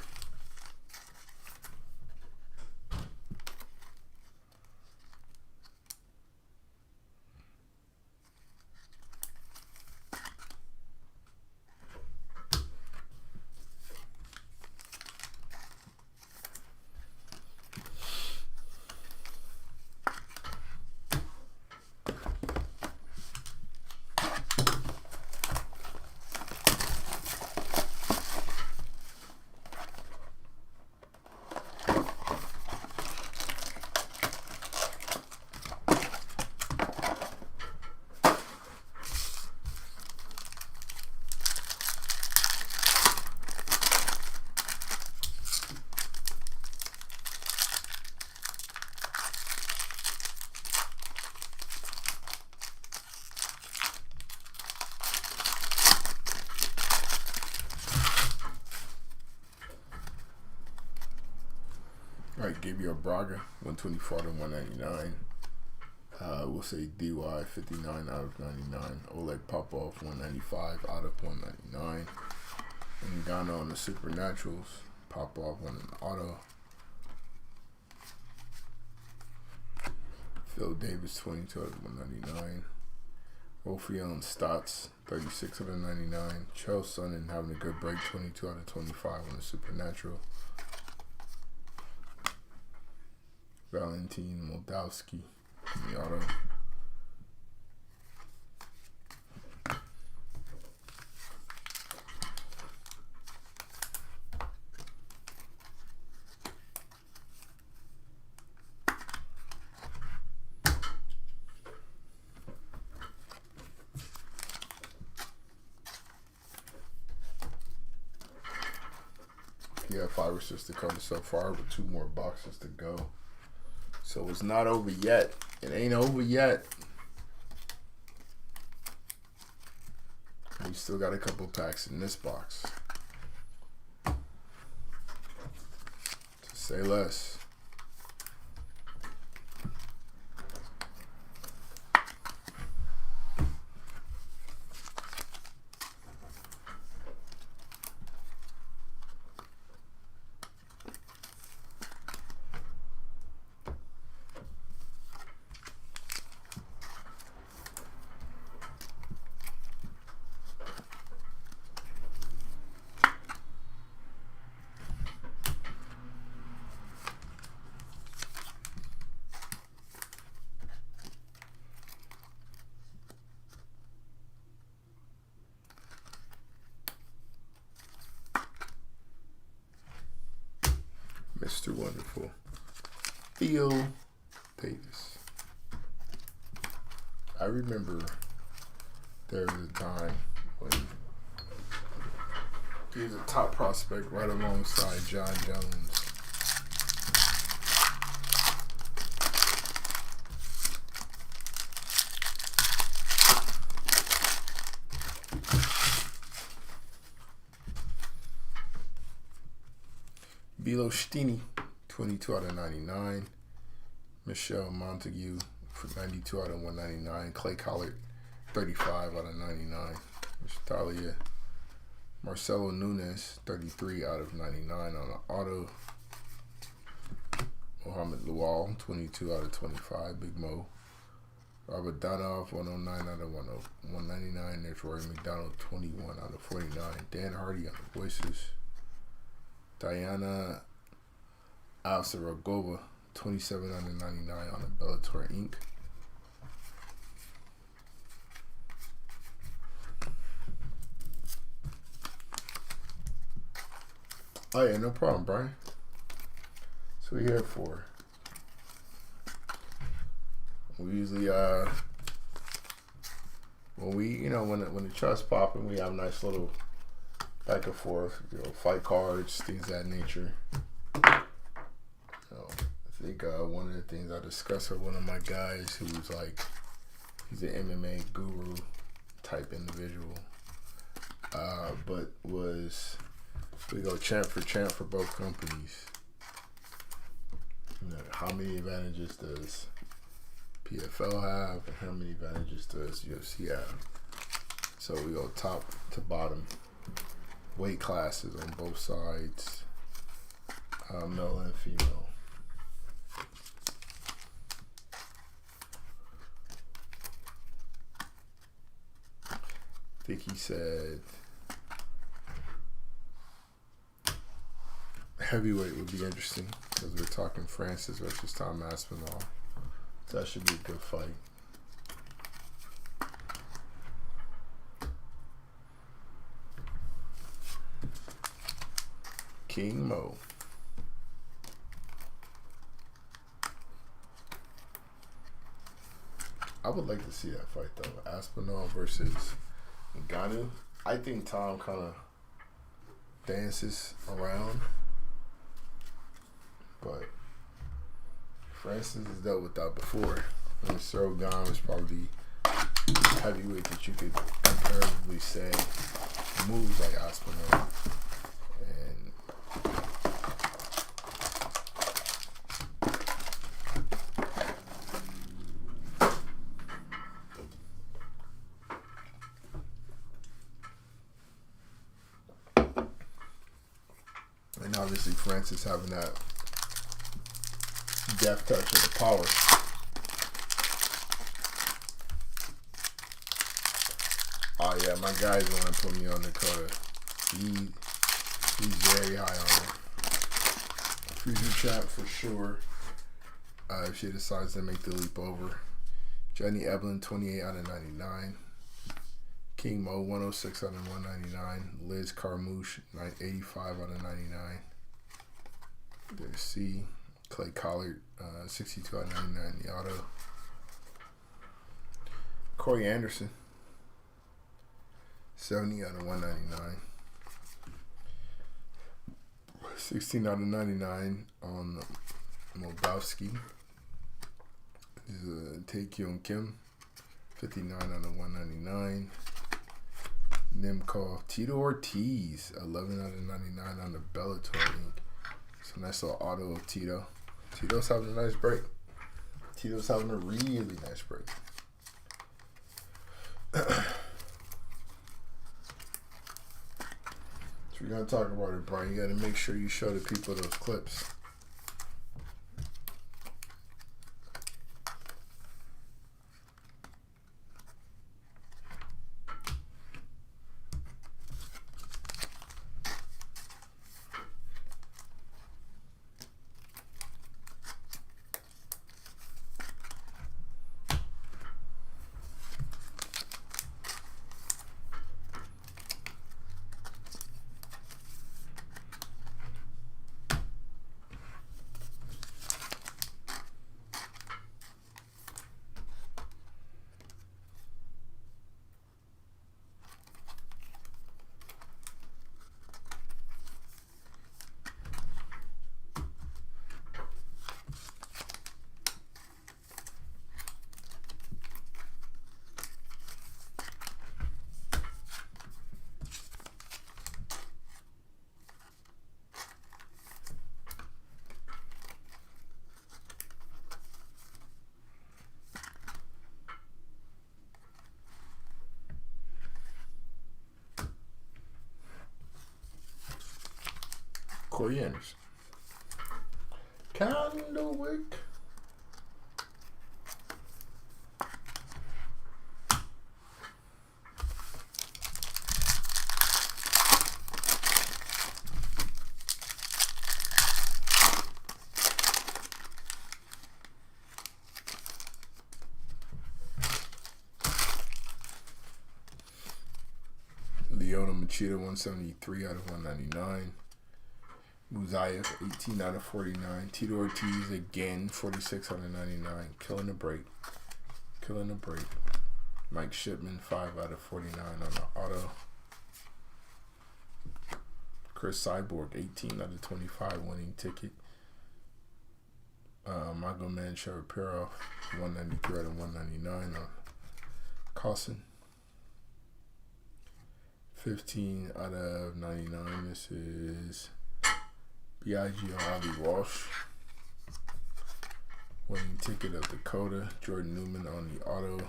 Alright, Gabriel Braga, 124 to 199. We'll say DY, 59 out of 99. Oleg Popov, 195 out of 199. And Ghana on the Supernaturals. Popov on an auto. Phil Davis, 22 out of 199. Ophion Stotts, 36 out of 99. Charles Sonnen having a good break, 22 out of 25 on the Supernatural. Valentin Moldavsky in the auto. Yeah, 5 or 6 to cover so far with 2 more boxes to go. So it's not over yet. It ain't over yet. We still got a couple packs in this box. To say less. Mr. Wonderful. Theo Davis. I remember there was a time when he was a top prospect right alongside John Jones. Bilostini, 22 out of 99. Michelle Montague, for 92 out of 199. Clay Collard, 35 out of 99. Talia. Marcelo Nunes, 33 out of 99 on an auto. Mohamed Lual, 22 out of 25. Big Mo. Robert Donoff, 109 out of 199. There's Rory McDonald, 21 out of 49. Dan Hardy on the Voices. Diana Alcerogova, 27 out of 99 on the Bellator Inc. Oh yeah, no problem, Brian. That's what we're here for. We usually when the trust's popping, we have a nice little back and forth, fight cards, things of that nature. I think one of the things I discussed with one of my guys who's like, he's an MMA guru type individual, but we go champ for both companies. How many advantages does PFL have, and how many advantages does UFC have? So we go top to bottom. Weight classes on both sides, male and female. I think he said heavyweight would be interesting because we're talking Francis versus Tom Aspinall. So that should be a good fight. King Mo. I would like to see that fight though. Aspinall versus Ngannou. I think Tom kind of dances around, but Francis has dealt with that before. And Cyril Gane was probably heavyweight that you could comparatively say moves like Aspinall. And obviously Francis having that death touch of the power. Oh yeah, my guys want to put me on Dakota. He's very high on it. Future champ for sure. If she decides to make the leap over. Jenny Evelyn, 28 out of 99. King Mo, 106 out of 199. Liz Carmouche, 85 out of 99. There's C. Clay Collard, 62 out of 99 in the auto. Corey Anderson, 70 out of 199. 16 out of 99 on Moldavsky. This is Tae-Kyung Kim, 59 out of 199. Nimkov Tito Ortiz, 11 out of 99 on the Bellator Inc. So nice little auto of Tito. Tito's having a nice break. Tito's having a really nice break. So we're going to talk about it, Brian. You got to make sure you show the people those clips. Corey Anderson. Candlewick. Leona Machida, 173 out of 199. Muzayev, 18 out of 49. Tito Ortiz, again, 46 out of 99. Killing the break. Killing the break. Mike Shipman, 5 out of 49 on the auto. Chris Cyborg, 18 out of 25, winning ticket. Michael Manchero, 193 out of 199 on Carlson. 15 out of 99. This is B.I.G. Ali Walsh. Winning ticket of Dakota. Jordan Newman on the auto.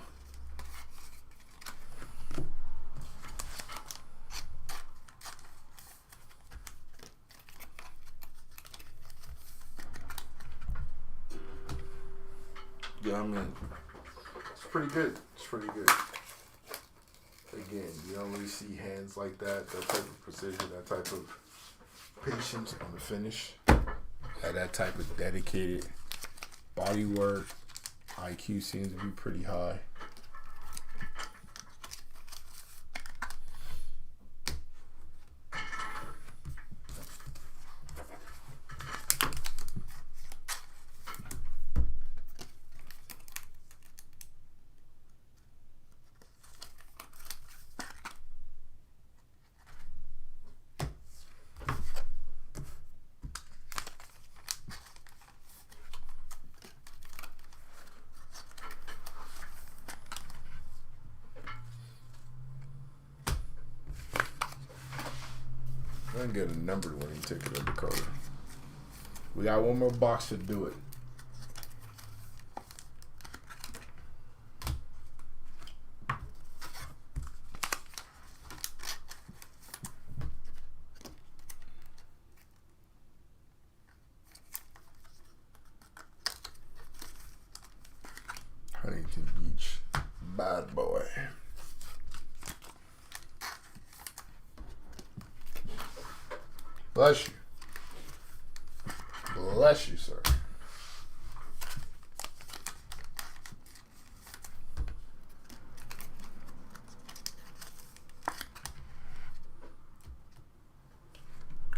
Yeah, I mean, it's pretty good. It's pretty good. Again, you don't really see hands like that type of precision, that type of patience on the finish, that type of dedicated body work. IQ seems to be pretty high. I'm gonna get a numbered winning ticket of Dakota. We got one more box to do it. Huntington Beach, bad boy. Bless you. Bless you, sir.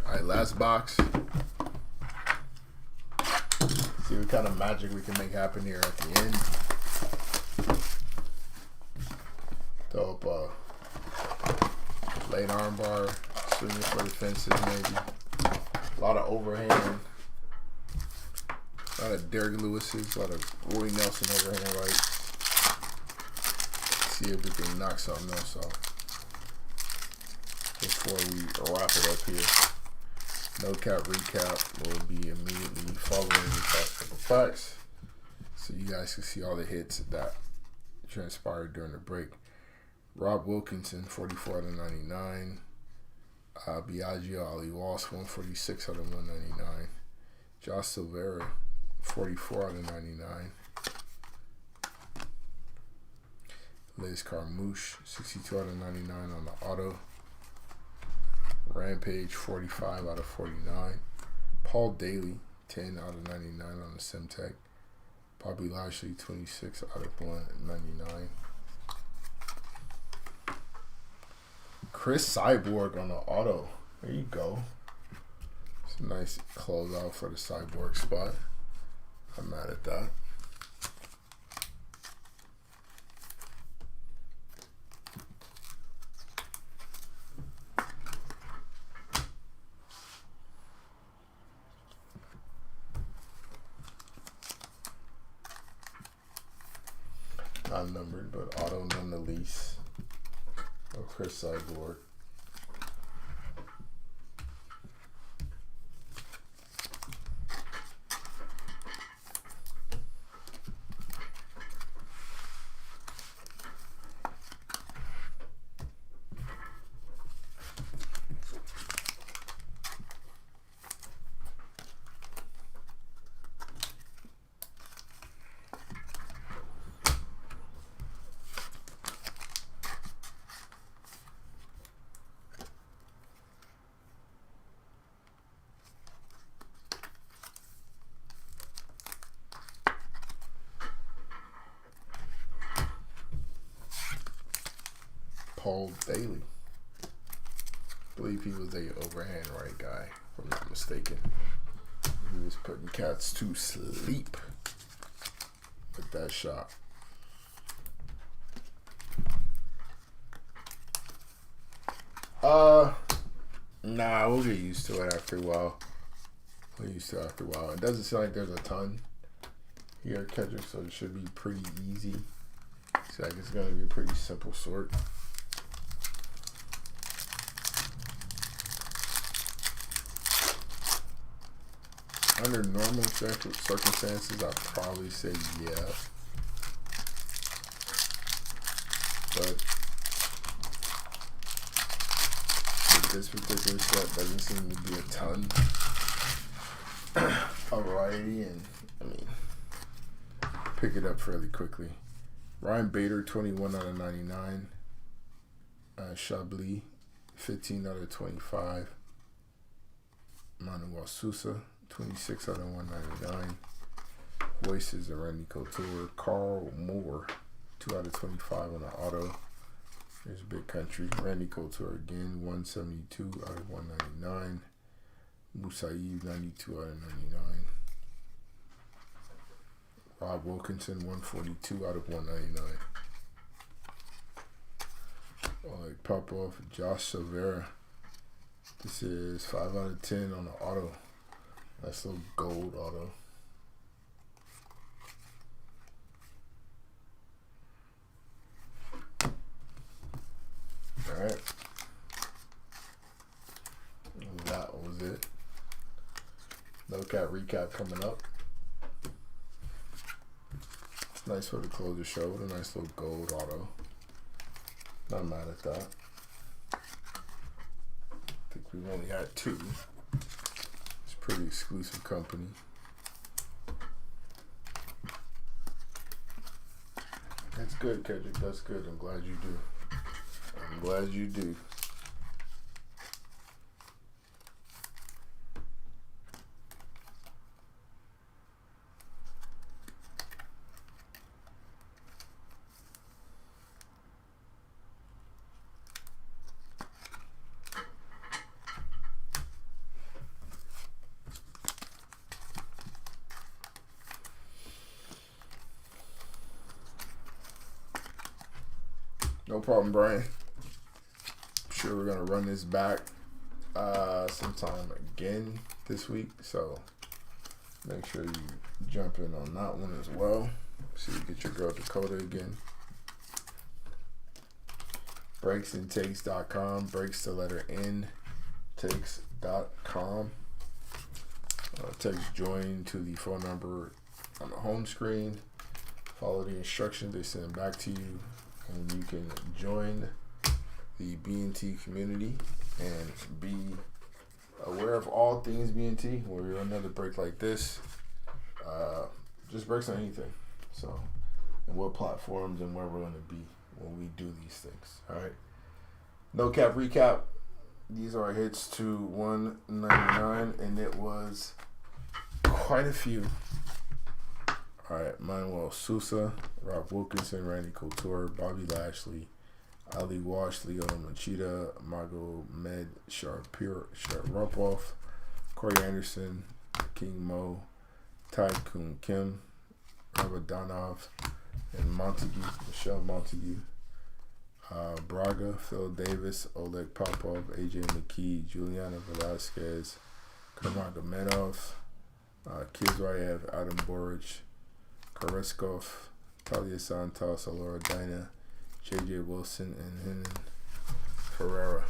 All right, last box. See what kind of magic we can make happen here at the end. Throw up a late armbar. Swinging for the fences, maybe. A lot of overhand. A lot of Derek Lewis's. A lot of Roy Nelson overhand rights. See if we can knock something else off before we wrap it up here. No cap recap will be immediately following the facts, so you guys can see all the hits that transpired during the break. Rob Wilkinson, 44 out of 99. Biagio Ali Walsh, 146 out of 199. Josh Silvera, 44 out of 99. Liz Carmouche, 62 out of 99 on the auto. Rampage, 45 out of 49. Paul Daly, 10 out of 99 on the Semtech. Bobby Lashley, 26 out of 199. Chris Cyborg on the auto. There you go. It's a nice closeout for the Cyborg spot. I'm mad at that. Not numbered, but auto nonetheless. Oh, Chris Cyborg. Paul Daly. I believe he was a overhand right guy, if I'm not mistaken. He was putting cats to sleep with that shot. Nah, we'll get used to it after a while. It doesn't seem like there's a ton here, catcher, so it should be pretty easy. So like it's gonna be a pretty simple sort. Under normal circumstances, I'd probably say yeah. But with this particular set, doesn't seem to be a ton of variety, and I mean, pick it up fairly quickly. Ryan Bader, 21 out of 99. Chablis, 15 out of 25. Manuel Sousa, 26 out of 199. Voices of Randy Couture. Carl Moore, 2 out of 25 on the auto. There's Big Country. Randy Couture again, 172 out of 199. Musaib, 92 out of 99. Rob Wilkinson, 142 out of 199. Oleg Popov, Josh Silvera. This is 5 out of 10 on the auto. Nice little gold auto. Alright. That was it. No cap recap coming up. It's nice way to close the show with a nice little gold auto. Not mad at that. I think we've only had 2. It's pretty exclusive company. That's good, Kendrick. That's good. I'm glad you do. I'm glad you do. No problem, Brian. I'm sure we're gonna run this back sometime again this week, so make sure you jump in on that one as well. So you get your girl Dakota again. Breaksandtakes.com. Breaks the letter N. Takes.com. Text join to the phone number on the home screen. Follow the instructions they send back to you, and you can join the B&T community and be aware of all things B&T. When we run another break like this, just breaks on anything. So, and what platforms and where we're going to be when we do these things. All right. No cap recap. These are hits to 199, and it was quite a few. All right, Manuel Sousa, Rob Wilkinson, Randy Couture, Bobby Lashley, Ali Walsh, Leo Machida, Magomed Sharapov, Corey Anderson, King Mo, Tai Kun Kim, Rabadonov, and Michelle Montague, Braga, Phil Davis, Oleg Popov, AJ McKee, Juliana Velasquez, Kamagomedov, Kizrayev, Adam Boric, Koreskov, Talia Santos, Alora Dina, J.J. Wilson, and Henan Ferreira.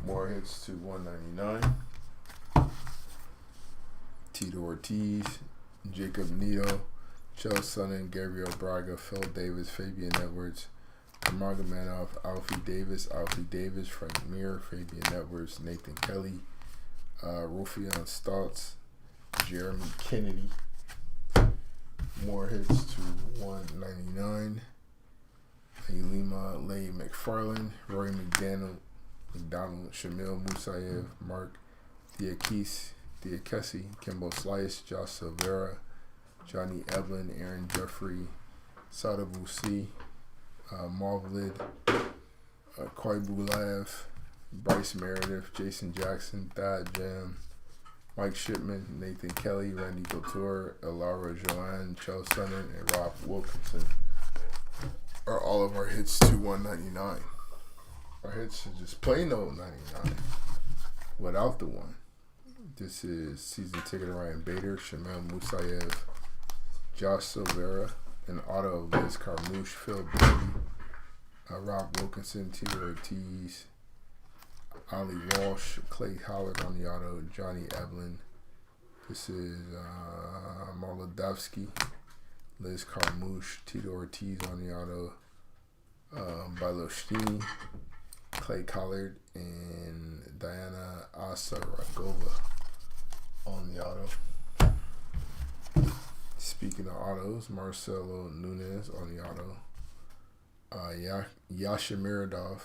More hits to 199. Tito Ortiz, Jacob Nito, Chelsea Sonnen, Gabriel Braga, Phil Davis, Fabian Edwards, Kamagomedov, Alfie Davis, Frank Mir, Fabian Edwards, Nathan Kelly, Rufian Stotts, Jeremy Kennedy. More hits to 199. Elima Lay McFarland, Roy McDonald, Shamil Musayev, Mark Diakesi, Kimbo Slice, Josh Silvera, Johnny Evelyn, Aaron Jeffrey, Sadavusi, Marvelid, Koibulaev, Bryce Meredith, Jason Jackson, Thad Jam, Mike Shipman, Nathan Kelly, Randy Couture, Elara Joanne, Chell Sonnen, and Rob Wilkinson are all of our hits to 199. Our hits are just plain old 99 without the one. This is season ticket Ryan Bader, Shamil Musayev, Josh Silvera, an auto of Liz Carmouche, Phil Brady, Rob Wilkinson, Tito Ortiz, Ali Walsh, Clay Howard on the auto, Johnny Evelyn. This is Molodovsky, Liz Carmouche, Tito Ortiz on the auto, Bilostini, Clay Collard, and Diana Asaragova on the auto. Speaking of autos, Marcelo Nunez on the auto, Yasha Miradov,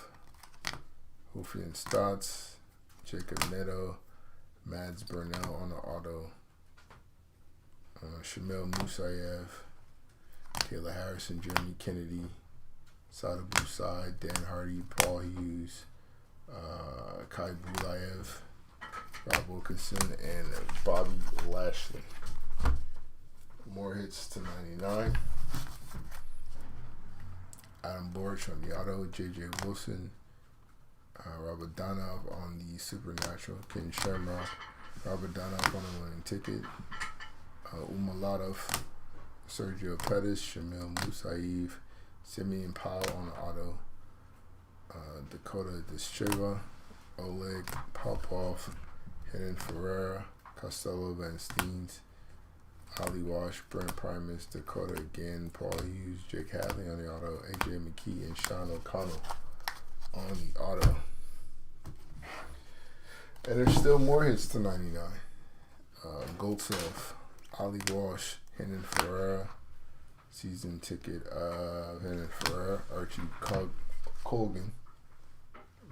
Hofian Stotts, Jacob Neto, Mads Burnell on the auto, Shamil Musayev, Kayla Harrison, Jeremy Kennedy, Sada Busai, Dan Hardy, Paul Hughes, Kai Bulaev, Rob Wilkinson, and Bobby Lashley. More hits to 99. Adam Borch on the auto, J.J. Wilson, Robert Donov on the Supernatural, Ken Shamrock, Robert Donov on the winning ticket, Umalatov, Sergio Pettis, Shamil Musaev, Simeon Powell on the auto, Dakota Descheva, Oleg Popov, Hidden Ferreira, Costello Van Steens, Ali Wash, Brent Primus, Dakota again, Paul Hughes, Jake Hadley on the auto, AJ McKee, and Sean O'Connell on the auto. And there's still more hits to 99. Goldsmith, Ali Walsh, Hidden Ferreira, season ticket of Hidden Ferreira, Archie Colgan.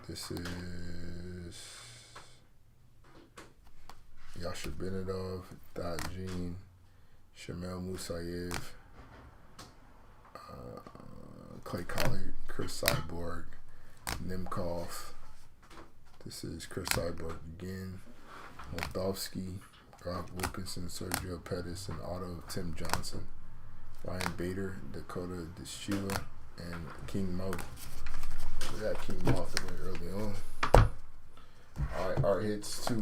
This is Yasha Benedov, Dot Jean, Shamil Musayev, Clay Collard, Chris Cyborg, Nemkov. This is Chris Cyborg again, Moldovsky, Rob Wilkinson, Sergio Pettis, and auto Tim Johnson, Ryan Bader, Dakota Descheva, and King Mo. We got King Mo off the way early on. Alright, our hits to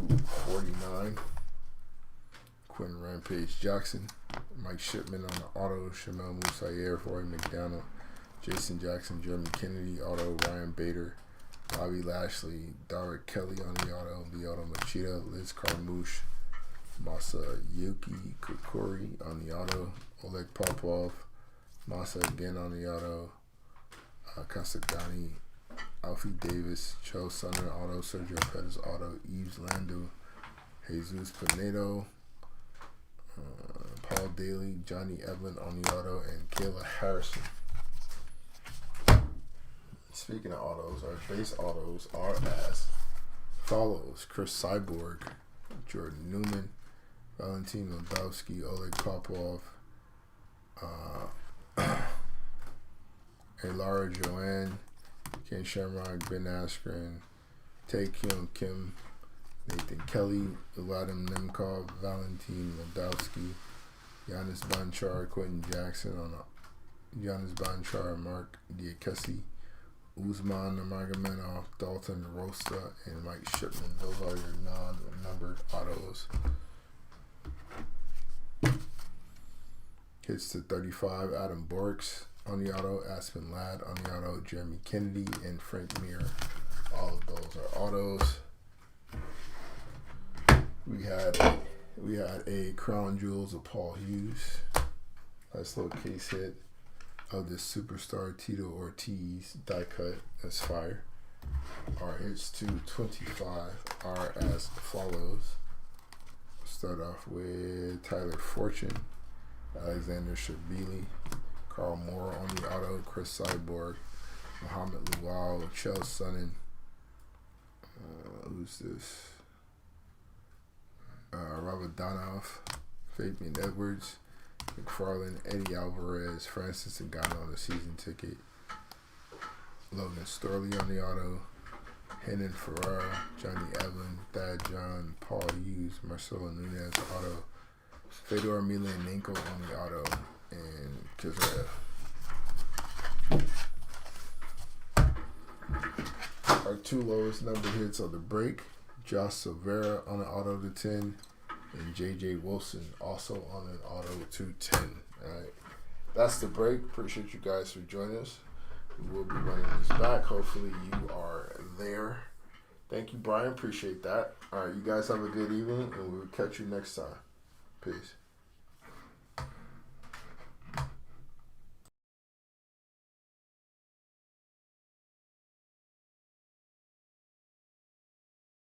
49. Quinn Rampage Jackson, Mike Shipman on the auto, Shamil Musayev, Roy McDonald, Jason Jackson, Jeremy Kennedy, auto, Ryan Bader, Bobby Lashley, Derek Kelly on the auto, Leoto Machida, Liz Carmouche, Masayuki Kokori on the auto, Oleg Popov, Masa again on the auto, Kasagani, Alfie Davis, Joe Sunner auto, Sergio Pettis auto, Yves Lando, Jesus Pinedo, Paul Daly, Johnny Evelyn on the auto, and Kayla Harrison. Speaking of autos, our base autos are as follows: Chris Cyborg, Jordan Newman, Valentin Lodowski, Oleg Popov, Lara Joanne, Ken Shamrock, Ben Askren, Tae Kyung Kim, Nathan Kelly, Vladim Nemkov, Valentin Lodowski, Giannis Banchar, Quentin Jackson on Giannis Banchar, Mark Diakesi, Usman Nurmagomedov, Dalton Rosta, and Mike Shipman. Those are your non-numbered autos. Hits to 35, Adam Borks on the auto, Aspen Ladd on the auto, Jeremy Kennedy, and Frank Mir. All of those are autos. We had a Crown Jewels of Paul Hughes. Nice little case hit of this superstar Tito Ortiz die cut. That's fire. Our hits to 25 are as follows. Start off with Tyler Fortune, Alexander Shabili, Carl Moore on the auto, Chris Cyborg, Muhammad Luau, Chell Sonnen. Who's this? Robert Donoff, Fabian Edwards, McFarland, Eddie Alvarez, Francis Ngannou on the season ticket. Logan Storley on the auto. Henan Ferrara, Johnny Evelyn, Thad John, Paul Hughes, Marcelo Nunez auto. Fedor Emelianenko on the auto. And Kizraev. Our 2 lowest number hits on the break. Josh Silvera on an auto to 10. And J.J. Wilson also on an auto to 10. Alright. That's the break. Appreciate you guys for joining us. We will be running this back. Hopefully you are there. Thank you, Brian. Appreciate that. Alright, you guys have a good evening, and we'll catch you next time. Peace.